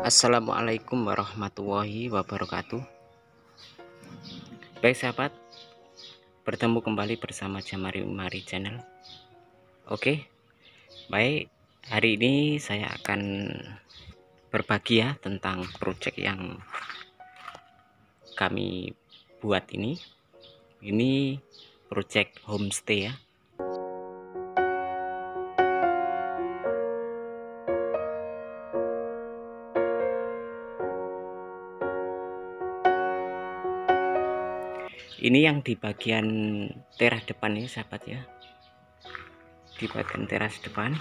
Assalamualaikum warahmatullahi wabarakatuh. Baik sahabat, bertemu kembali bersama Jamari Umari Channel. Oke, baik, hari ini saya akan berbagi ya tentang proyek yang kami buat ini. Ini proyek homestay ya. Ini yang di bagian teras depan ya sahabat ya. Di bagian teras depan.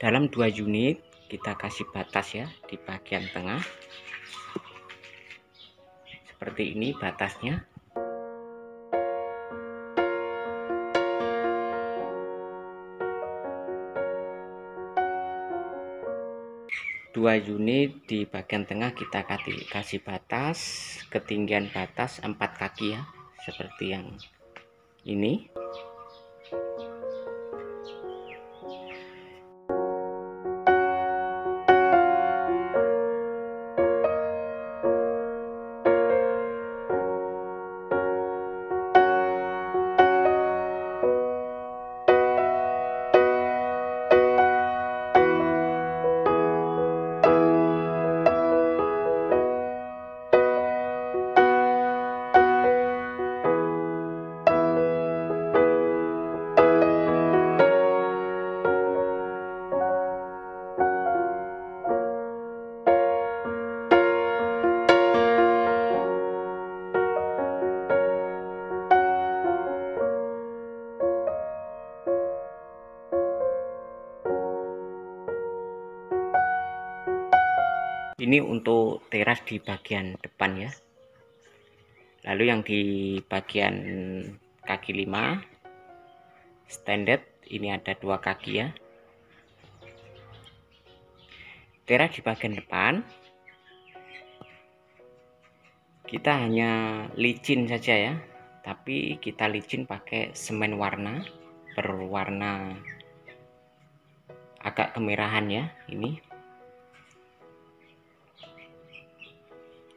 Dalam 2 unit kita kasih batas ya di bagian tengah. Seperti ini batasnya. Dua unit di bagian tengah kita kasih batas, ketinggian batas 4 kaki ya, seperti yang ini. Ini untuk teras di bagian depan ya. Lalu yang di bagian kaki 5 standar ini ada 2 kaki ya. Teras di bagian depan kita hanya licin saja ya, tapi kita licin pakai semen warna berwarna agak kemerahan ya.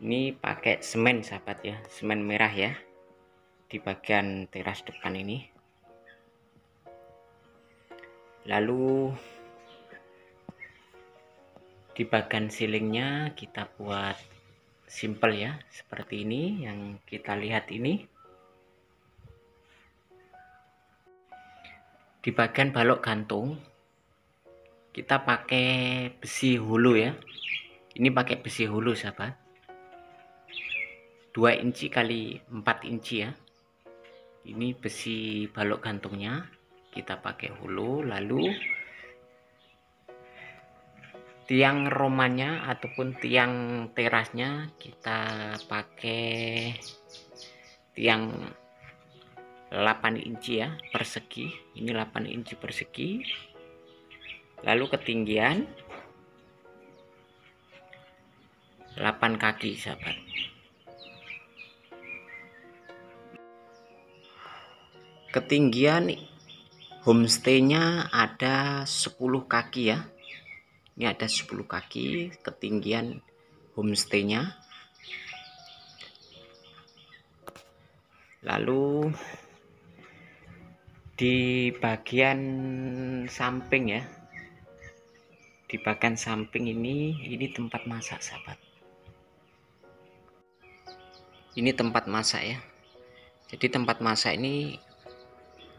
Ini pakai semen sahabat ya, semen merah ya di bagian teras depan ini. Lalu di bagian ceilingnya kita buat simple ya, seperti ini yang kita lihat ini. Di bagian balok gantung kita pakai besi hulu ya. Ini pakai besi hulu sahabat, 2 inci kali 4 inci ya. Ini besi balok gantungnya kita pakai hulu. Lalu tiang romannya ataupun tiang terasnya kita pakai tiang 8 inci ya persegi. Ini 8 inci persegi. Lalu ketinggian 8 kaki sahabat. Ketinggian homestaynya ada 10 kaki ya. Ini ada 10 kaki ketinggian homestaynya. Lalu di bagian samping ya, di bagian samping ini tempat masak sahabat. Ini tempat masak ya. Jadi tempat masak ini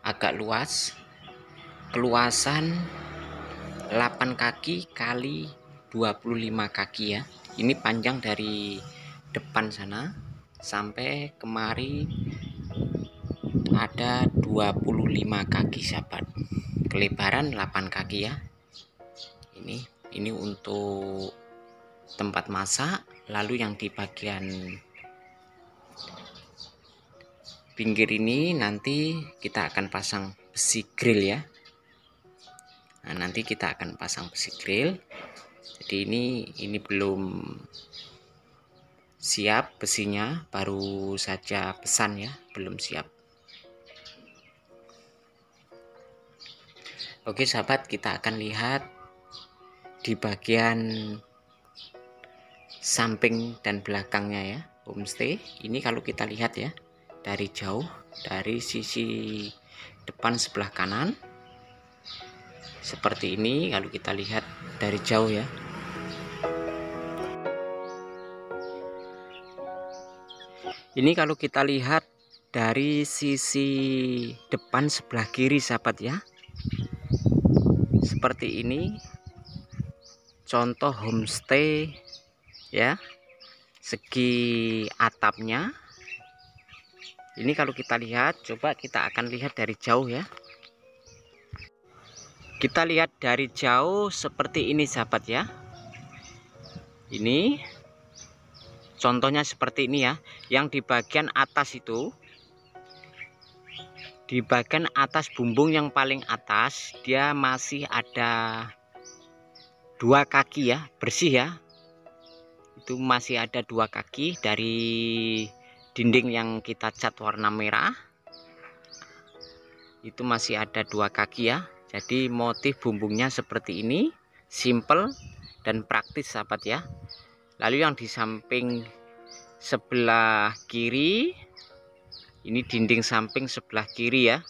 agak luas, keluasan 8 kaki kali 25 kaki ya. Ini panjang dari depan sana sampai kemari ada 25 kaki sahabat. Kelebaran 8 kaki ya. Ini untuk tempat masak. Lalu yang di bagian pinggir ini nanti kita akan pasang besi grill ya. Nah, nanti kita akan pasang besi grill. Jadi ini belum siap besinya, baru saja pesan ya, belum siap. Oke sahabat, kita akan lihat di bagian samping dan belakangnya ya homestay ini. Kalau kita lihat ya dari jauh, dari sisi depan sebelah kanan seperti ini. Kalau kita lihat dari jauh ya, ini kalau kita lihat dari sisi depan sebelah kiri sahabat ya, seperti ini contoh homestay ya. Segi atapnya ini kalau kita lihat, coba kita akan lihat dari jauh ya. Kita lihat dari jauh seperti ini sahabat ya. Ini contohnya seperti ini ya. Yang di bagian atas itu, di bagian atas bumbung yang paling atas, dia masih ada 2 kaki ya, bersih ya. Itu masih ada 2 kaki dari dinding yang kita cat warna merah. Itu masih ada 2 kaki ya. Jadi motif bumbungnya seperti ini, simple dan praktis sahabat ya. Lalu yang di samping sebelah kiri, ini dinding samping sebelah kiri ya.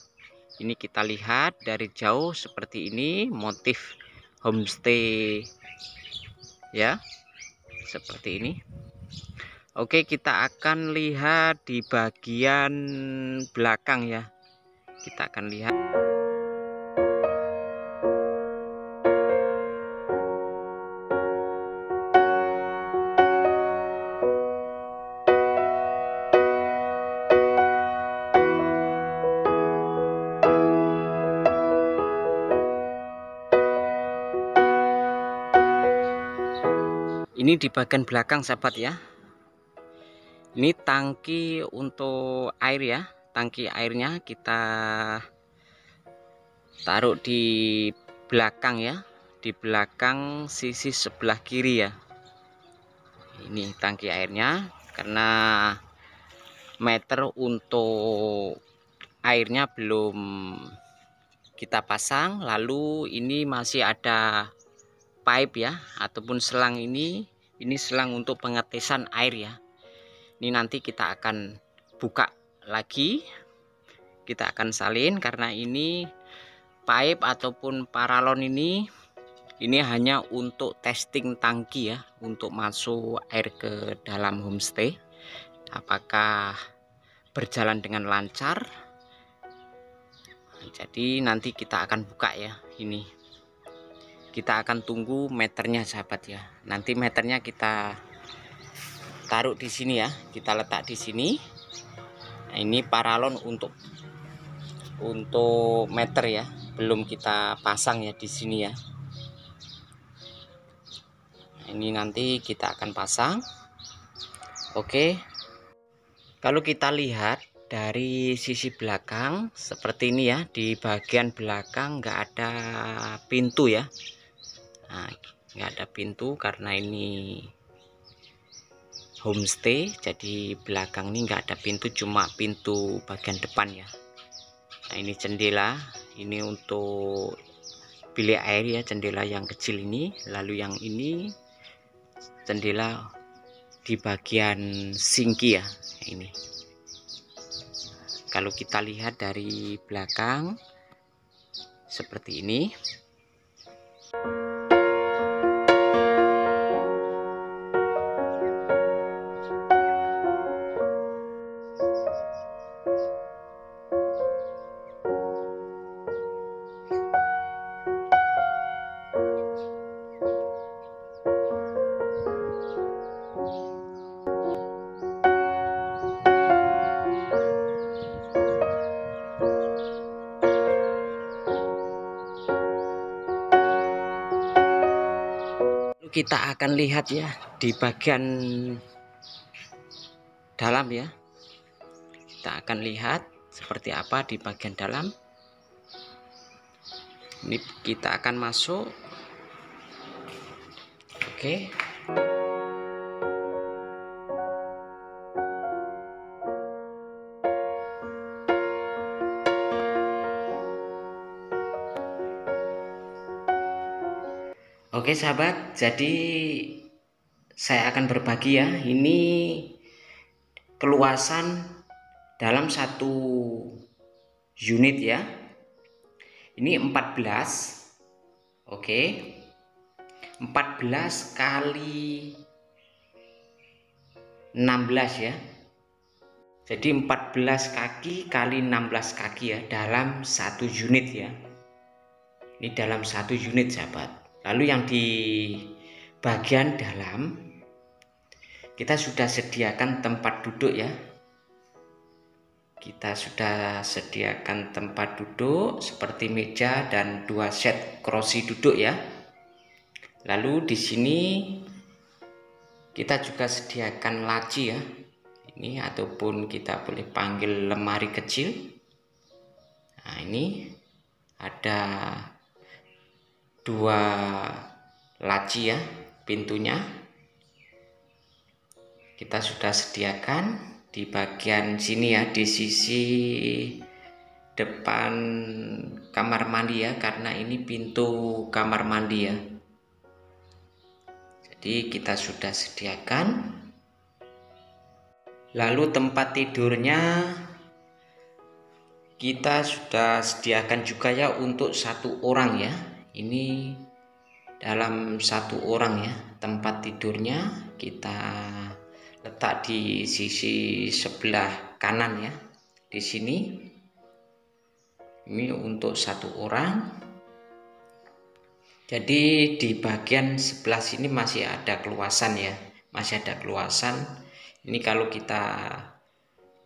Ini kita lihat dari jauh seperti ini motif homestay ya, seperti ini. Oke, kita akan lihat di bagian belakang ya. Kita akan lihat. Ini di bagian belakang sahabat ya. Ini tangki untuk air ya. Tangki airnya kita taruh di belakang ya, di belakang sisi sebelah kiri ya. Ini tangki airnya, karena meter untuk airnya belum kita pasang. Lalu ini masih ada pipe ya, ataupun selang. Ini selang untuk pengetesan air ya. Ini nanti kita akan buka lagi, kita akan salin, karena ini pipe ataupun paralon ini hanya untuk testing tangki ya, untuk masuk air ke dalam homestay apakah berjalan dengan lancar. Jadi nanti kita akan buka ya. Ini kita akan tunggu meternya sahabat ya. Nanti meternya kita taruh di sini ya, kita letak di sini. Nah, ini paralon untuk meter ya, belum kita pasang ya di sini ya. Nah, ini nanti kita akan pasang. Oke, kalau kita lihat dari sisi belakang seperti ini ya, di bagian belakang nggak ada pintu ya. Nah, nggak ada pintu karena ini homestay, jadi belakang ini nggak ada pintu, cuma pintu bagian depan ya. Nah, ini jendela, ini untuk bilik air ya, jendela yang kecil ini. Lalu yang ini jendela di bagian sinki ya. Ini kalau kita lihat dari belakang seperti ini. Kita akan lihat ya di bagian dalam ya. Kita akan lihat seperti apa di bagian dalam. Ini kita akan masuk. Oke. Oke sahabat, jadi saya akan berbagi ya, ini keluasan dalam satu unit ya. Ini 14. Oke. 14 kali 16 ya. Jadi 14 kaki kali 16 kaki ya dalam satu unit ya. Ini dalam satu unit sahabat. Lalu yang di bagian dalam kita sudah sediakan tempat duduk ya. Kita sudah sediakan tempat duduk seperti meja dan 2 set kursi duduk ya. Lalu di sini kita juga sediakan laci ya. Ini ataupun kita boleh panggil lemari kecil. Nah, ini ada 2 laci ya pintunya. Kita sudah sediakan di bagian sini ya, di sisi depan kamar mandi ya, karena ini pintu kamar mandi ya. Jadi kita sudah sediakan. Lalu tempat tidurnya kita sudah sediakan juga ya untuk 1 orang ya. Ini dalam 1 orang ya, tempat tidurnya kita letak di sisi sebelah kanan ya. Di sini ini untuk 1 orang. Jadi di bagian sebelah sini masih ada keluasan ya, masih ada keluasan. Ini kalau kita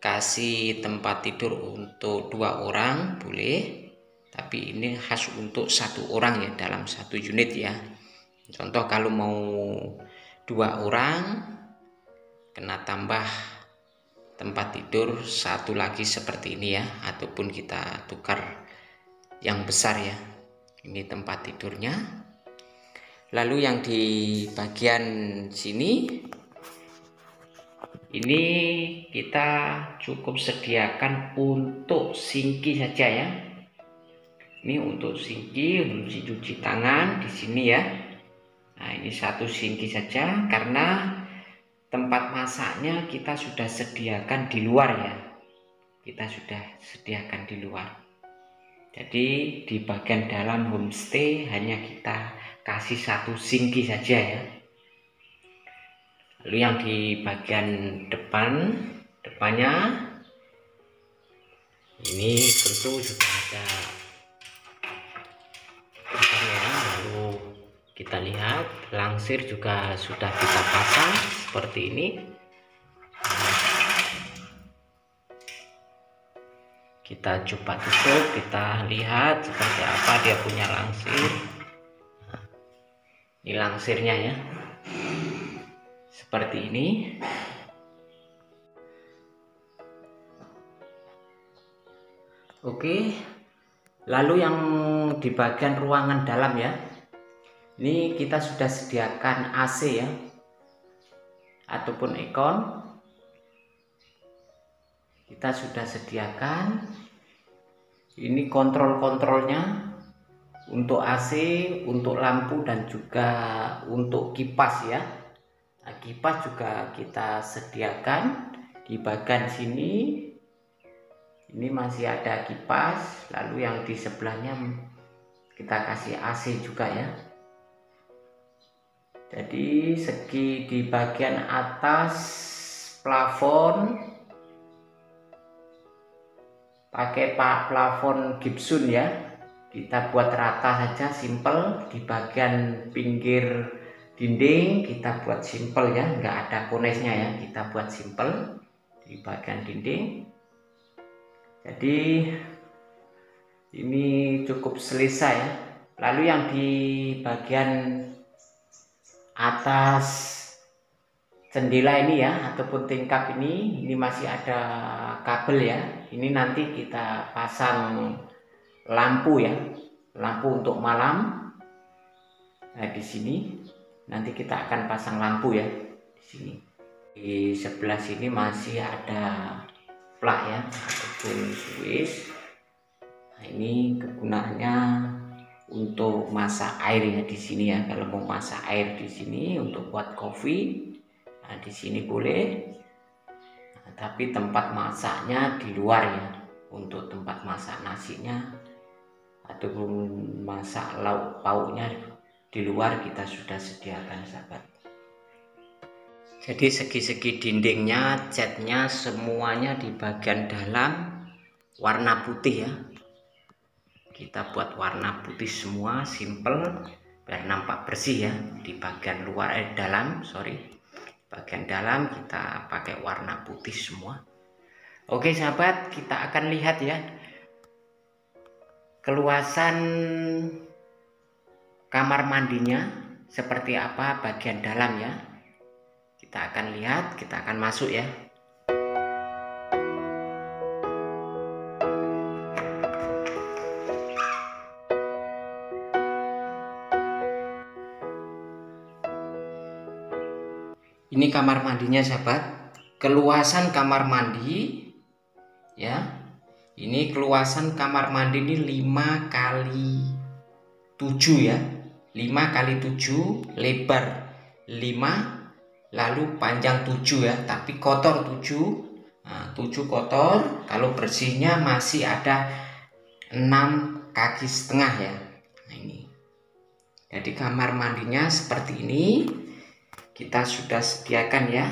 kasih tempat tidur untuk 2 orang boleh, tapi ini khas untuk 1 orang ya dalam satu unit ya. Contoh kalau mau 2 orang kena tambah tempat tidur 1 lagi seperti ini ya, ataupun kita tukar yang besar ya. Ini tempat tidurnya. Lalu yang di bagian sini ini kita cukup sediakan untuk sinki saja ya. Ini untuk sinki, cuci tangan di sini ya. Nah, ini 1 sinki saja karena tempat masaknya kita sudah sediakan di luar ya. Kita sudah sediakan di luar. Jadi di bagian dalam homestay hanya kita kasih 1 sinki saja ya. Lalu yang di bagian depannya ini tentu sudah ada ya. Lalu kita lihat langsir juga sudah kita pasang seperti ini. Kita coba tutup, kita lihat seperti apa dia punya langsir. Ini langsirnya ya, seperti ini. Oke, lalu yang di bagian ruangan dalam ya, ini kita sudah sediakan AC ya, ataupun aircon. Kita sudah sediakan. Ini kontrol-kontrolnya untuk AC, untuk lampu dan juga untuk kipas ya. Nah, kipas juga kita sediakan di bagian sini. Ini masih ada kipas. Lalu yang di sebelahnya kita kasih AC juga ya. Jadi segi di bagian atas plafon pakai plafon Gibson ya. Kita buat rata saja, simple. Di bagian pinggir dinding kita buat simple ya, nggak ada konesnya ya, kita buat simple di bagian dinding. Jadi ini cukup selesai ya. Lalu yang di bagian atas jendela ini ya, ataupun tingkap ini masih ada kabel ya. Ini nanti kita pasang lampu ya, lampu untuk malam. Nah, di sini nanti kita akan pasang lampu ya di sini. Di sebelah sini masih ada plug ya, ataupun switch. Nah, ini kegunaannya untuk masak air ya di sini ya. Kalau mau masak air di sini untuk buat kopi, nah di sini boleh. Nah, tapi tempat masaknya di luar ya. Untuk tempat masak nasinya ataupun masak lauk pauknya di luar kita sudah sediakan sahabat. Jadi segi-segi dindingnya, catnya semuanya di bagian dalam warna putih ya. Kita buat warna putih semua, simple biar nampak bersih ya. Di bagian luar dalam, bagian dalam kita pakai warna putih semua. Oke sahabat, kita akan lihat ya keluasan kamar mandinya seperti apa bagian dalam ya. Kita akan lihat, kita akan masuk ya. Ini kamar mandinya sahabat. Keluasan kamar mandi ya. Ini keluasan kamar mandi ini 5 kali 7 ya. 5 kali 7, lebar 5, lalu panjang 7 ya, tapi kotor 7. Nah, 7 kotor, kalau bersihnya masih ada 6,5 kaki ya. Nah, ini. Jadi kamar mandinya seperti ini. Kita sudah sediakan ya.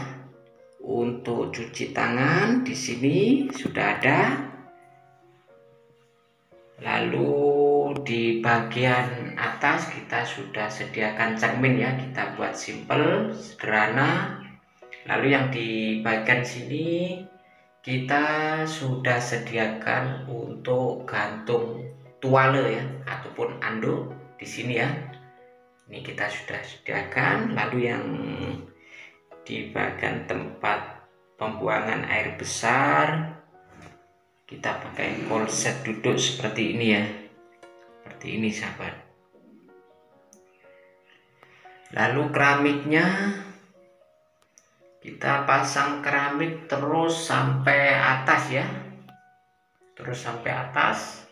Untuk cuci tangan di sini sudah ada. Lalu di bagian atas kita sudah sediakan cermin ya. Kita buat simple, sederhana. Lalu yang di bagian sini kita sudah sediakan untuk gantung tuale ya, ataupun anduk di sini ya. Ini kita sudah sediakan. Lalu yang di bagian tempat pembuangan air besar kita pakai konsep duduk seperti ini ya, seperti ini sahabat. Lalu keramiknya kita pasang keramik terus sampai atas ya, terus sampai atas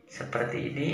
seperti ini.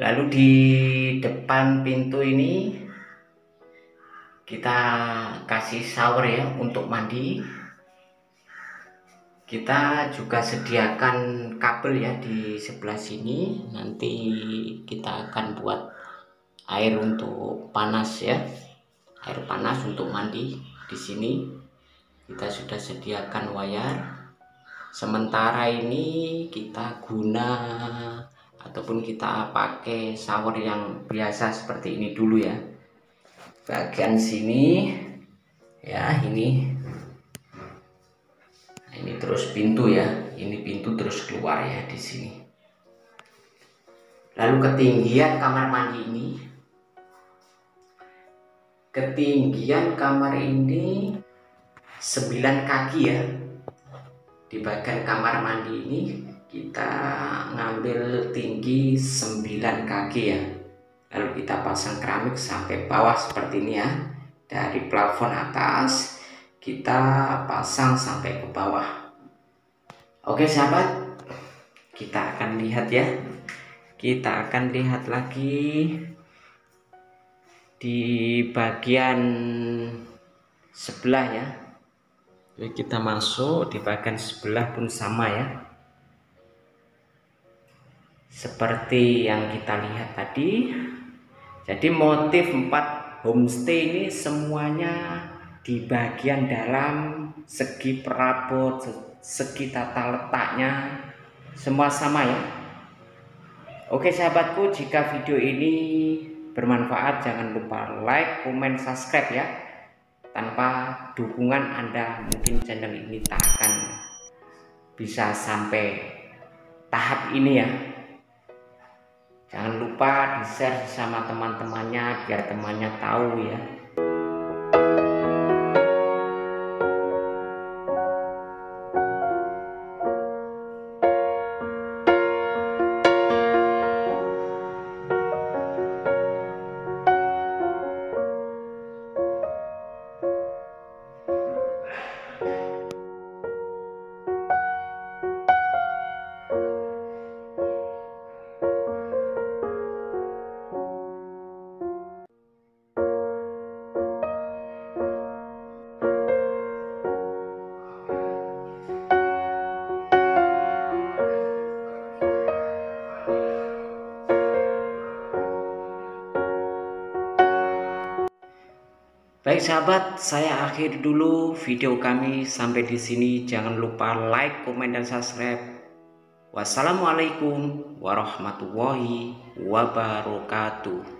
Lalu di depan pintu ini kita kasih shower ya untuk mandi. Kita juga sediakan kabel ya di sebelah sini. Nanti kita akan buat air untuk panas ya, air panas untuk mandi di sini. Kita sudah sediakan wayar. Sementara ini kita guna ataupun kita pakai shower yang biasa seperti ini dulu ya. Bagian sini ya, ini terus pintu ya, ini pintu terus keluar ya di sini. Lalu ketinggian kamar mandi ini, ketinggian kamar ini 9 kaki ya. Di bagian kamar mandi ini kita ngambil tinggi 9 kaki ya. Lalu kita pasang keramik sampai bawah seperti ini ya. Dari plafon atas kita pasang sampai ke bawah. Oke sahabat, kita akan lihat ya. Kita akan lihat lagi di bagian sebelah ya. Jadi kita masuk di bagian sebelah pun sama ya, seperti yang kita lihat tadi. Jadi motif 4 homestay ini semuanya di bagian dalam, segi perabot, segi tata letaknya semua sama ya. Oke sahabatku, jika video ini bermanfaat jangan lupa like, komen, subscribe ya. Tanpa dukungan Anda mungkin channel ini tak akan bisa sampai tahap ini ya. lupa di-share sama teman-temannya biar temannya tahu ya. Baik sahabat, saya akhiri dulu video kami sampai di sini. Jangan lupa like, komen, dan subscribe. Wassalamualaikum warahmatullahi wabarakatuh.